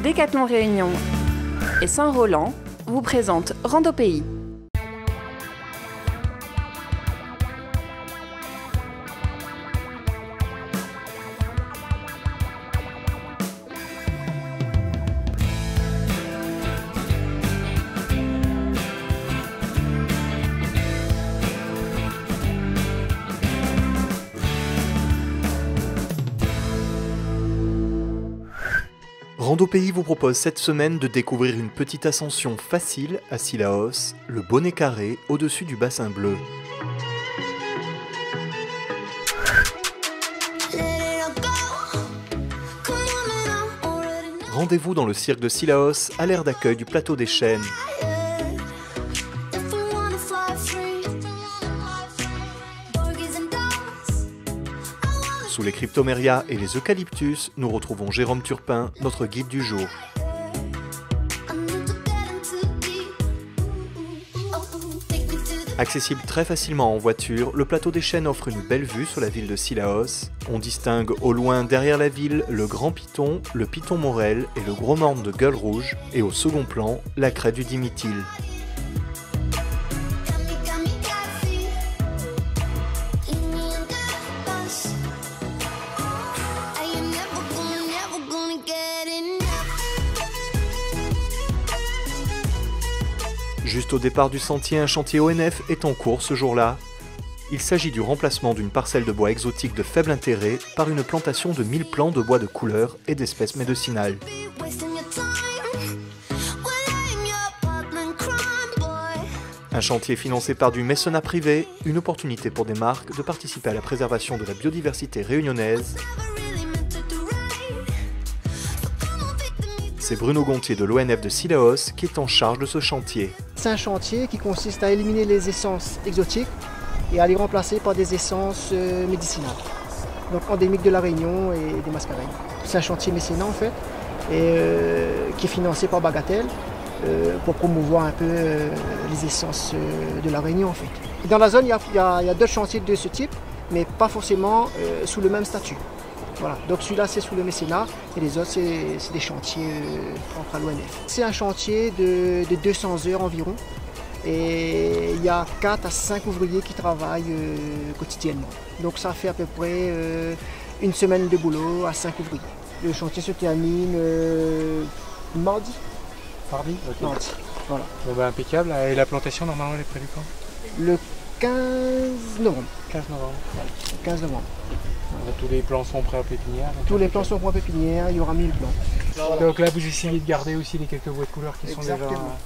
Décathlon Réunion et Saint-Roland vous présentent Rando-Pays. Rando-Pays vous propose cette semaine de découvrir une petite ascension facile à Sillaos, le bonnet carré au-dessus du bassin bleu. Rendez-vous dans le cirque de Sillaos à l'aire d'accueil du plateau des Chênes. Sous les cryptomérias et les eucalyptus, nous retrouvons Jérôme Turpin, notre guide du jour. Accessible très facilement en voiture, le plateau des Chênes offre une belle vue sur la ville de Sillaos. On distingue au loin derrière la ville le Grand Piton, le Piton Morel et le Gros Morne de Gueule Rouge, et au second plan, la crête du Dimitil. Juste au départ du sentier, un chantier ONF est en cours ce jour-là. Il s'agit du remplacement d'une parcelle de bois exotique de faible intérêt par une plantation de 1000 plants de bois de couleur et d'espèces médicinales. Un chantier financé par du mécénat privé, une opportunité pour des marques de participer à la préservation de la biodiversité réunionnaise. C'est Bruno Gontier de l'ONF de Sillaos qui est en charge de ce chantier. C'est un chantier qui consiste à éliminer les essences exotiques et à les remplacer par des essences médicinales, donc endémiques de la Réunion et des Mascareignes. C'est un chantier mécénat en fait, qui est financé par Bagatelle pour promouvoir un peu les essences de la Réunion en fait. Dans la zone, il y a d'autres chantiers de ce type, mais pas forcément sous le même statut. Voilà. Donc celui-là c'est sous le mécénat et les autres c'est des chantiers entre l'ONF. C'est un chantier de 200 heures environ et il y a 4 à 5 ouvriers qui travaillent quotidiennement. Donc ça fait à peu près une semaine de boulot à 5 ouvriers. Le chantier se termine mardi. Mardi, ok. Mardi. Voilà. Bon bah impeccable. Et la plantation normalement elle est prévue quand? Le 15 novembre. 15 novembre. Voilà. 15 novembre. Tous les plants sont prêts à pépinière. Tous les plants sont prêts à pépinière, il y aura 1000 plants. Voilà. Donc là vous essayez de garder aussi les quelques bois de couleur qui sont déjà... Exactement.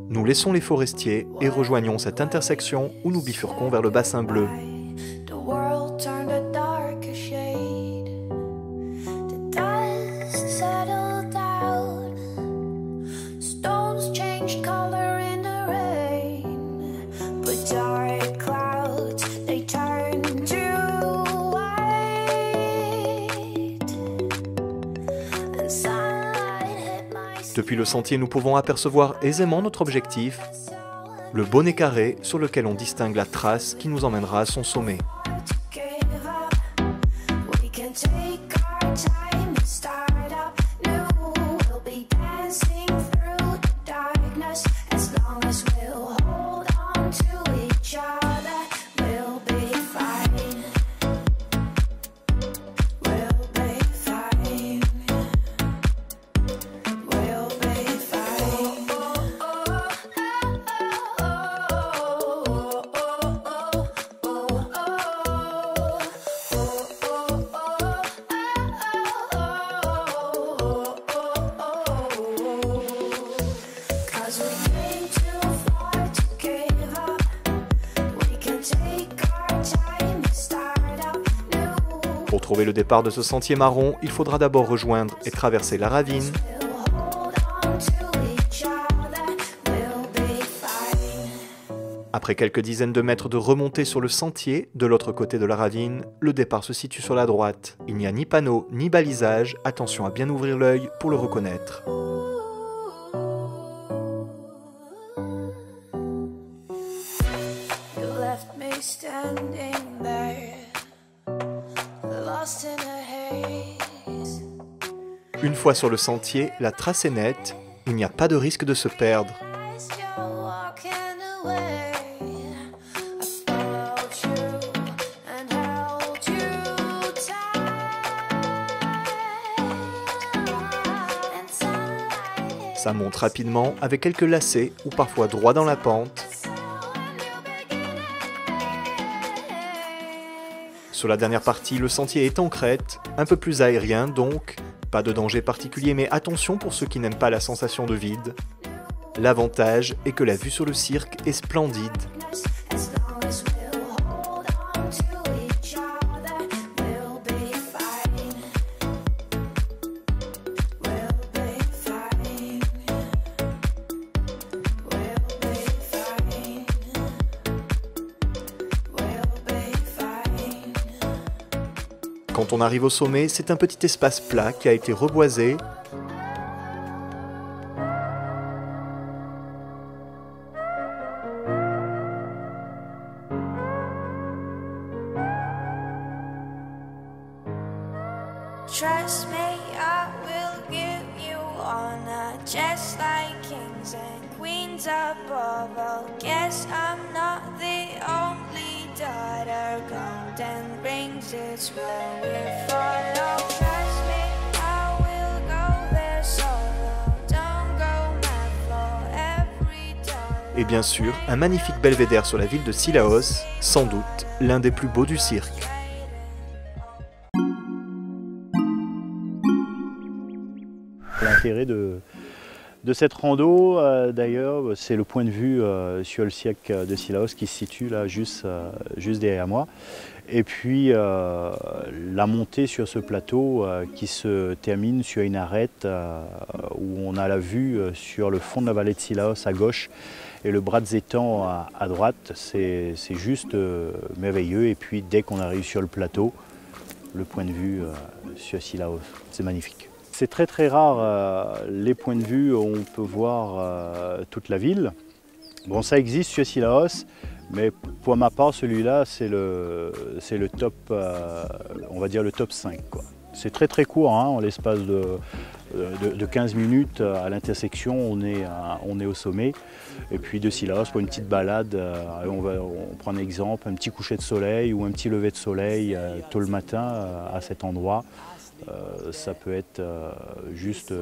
Nous laissons les forestiers et rejoignons cette intersection où nous bifurquons vers le bassin bleu. Depuis le sentier, nous pouvons apercevoir aisément notre objectif, le bonnet carré sur lequel on distingue la trace qui nous emmènera à son sommet. Pour trouver le départ de ce sentier marron, il faudra d'abord rejoindre et traverser la ravine. Après quelques dizaines de mètres de remontée sur le sentier, de l'autre côté de la ravine, le départ se situe sur la droite. Il n'y a ni panneau ni balisage, attention à bien ouvrir l'œil pour le reconnaître. You left me still Une fois sur le sentier, la trace est nette, il n'y a pas de risque de se perdre. Ça monte rapidement avec quelques lacets ou parfois droit dans la pente. Sur la dernière partie, le sentier est en crête, un peu plus aérien donc, pas de danger particulier mais attention pour ceux qui n'aiment pas la sensation de vide. L'avantage est que la vue sur le cirque est splendide. Quand on arrive au sommet, c'est un petit espace plat qui a été reboisé. Trust me, I will give you honor, just like kings and queens above all. Guess I'm not the only daughter. Golden rings is where we follow. Trust me, I will go there solo. Don't go mad for every dollar. Et bien sûr, un magnifique belvédère sur la ville de Cilaos, sans doute l'un des plus beaux du cirque. L'intérêt de cette rando, d'ailleurs, c'est le point de vue sur le cirque de Cilaos qui se situe là, juste derrière moi. Et puis la montée sur ce plateau qui se termine sur une arête où on a la vue sur le fond de la vallée de Cilaos à gauche et le bras de Zétan à droite. C'est juste merveilleux. Et puis dès qu'on arrive sur le plateau, le point de vue sur Cilaos, c'est magnifique. C'est très très rare les points de vue où on peut voir toute la ville. Bon, ça existe sur Cilaos, mais pour ma part, celui-là, c'est le top, on va dire le top 5. C'est très très court, hein, en l'espace de 15 minutes à l'intersection, on est au sommet. Et puis de Cilaos, pour une petite balade, on prend un exemple, un petit coucher de soleil ou un petit lever de soleil tôt le matin à cet endroit. Ça peut être juste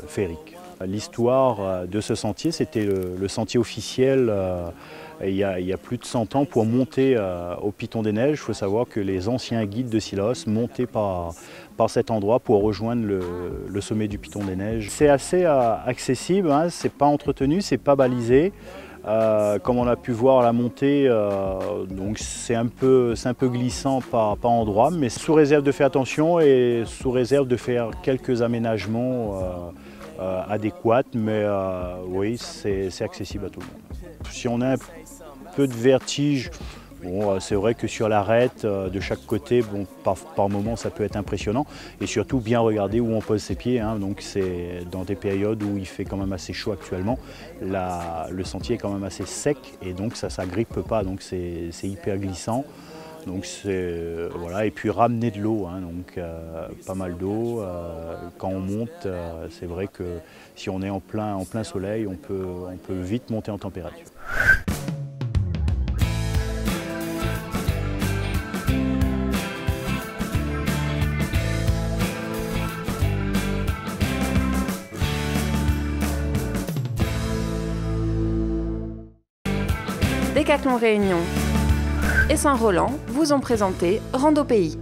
féerique. L'histoire de ce sentier, c'était le sentier officiel il y a plus de 100 ans pour monter au Piton des Neiges. Il faut savoir que les anciens guides de Cilaos montaient par cet endroit pour rejoindre le sommet du Piton des Neiges. C'est assez accessible, hein, c'est pas entretenu, c'est pas balisé. Comme on a pu voir la montée, donc c'est un peu glissant par endroits, mais sous réserve de faire attention et sous réserve de faire quelques aménagements adéquats, mais oui, c'est accessible à tout le monde. Si on a un peu de vertige, bon, c'est vrai que sur l'arête de chaque côté, bon, par moment ça peut être impressionnant et surtout bien regarder où on pose ses pieds, hein. Donc c'est dans des périodes où il fait quand même assez chaud actuellement, le sentier est quand même assez sec et donc ça ne grippe pas, donc c'est hyper glissant. Donc voilà, et puis ramener de l'eau, hein, donc pas mal d'eau. Quand on monte, c'est vrai que si on est en plein soleil, on peut vite monter en température. Décathlon Réunion et Saint-Roland vous ont présenté Rando Pays.